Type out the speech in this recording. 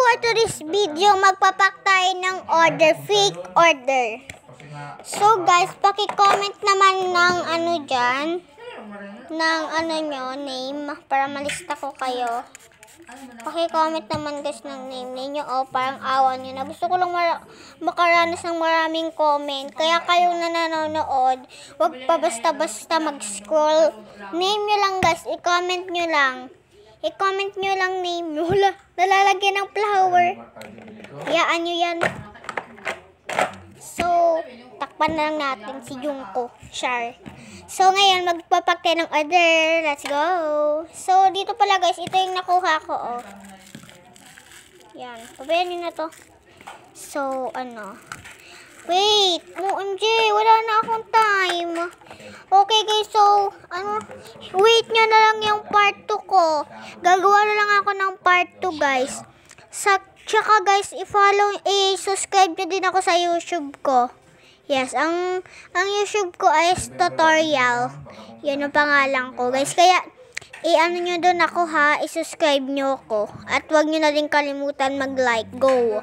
for today's video, magpapak tayo ng order, fake order. So guys, paki-comment naman ng ano dyan, ng ano nyo, name, para malista ko kayo. Paki-comment naman guys ng name ninyo o parang awa nyo na. Gusto ko lang makaranas ng maraming comment. Kaya kayong nanonood, wag pa basta-basta mag-scroll. Name nyo lang guys, i-comment nyo lang. I-comment nyo lang name nyo. Nalalagyan ng flower. Hayaan nyo yan. So, takpan na lang natin si Jungkook. Char. So, ngayon, magpapak tayo ng order. Let's go. So, dito pala guys, ito yung nakuha ko. Oh. Yan. Pabayan nyo na to. So, ano. Wait. OMG. Wala na akong time. Okay guys, so, ano. Wait nyo na lang yung part 2 ko. Gagawa na lang ako ng part 2 guys. Tsaka guys, i-follow, i-subscribe nyo din ako sa YouTube ko. Yes, ang YouTube ko is tutorial. Yan ang pangalan ko, guys. Kaya, i-ano nyo doon ako ha, i-subscribe nyo ako. At huwag nyo na rin kalimutan mag-like. Go!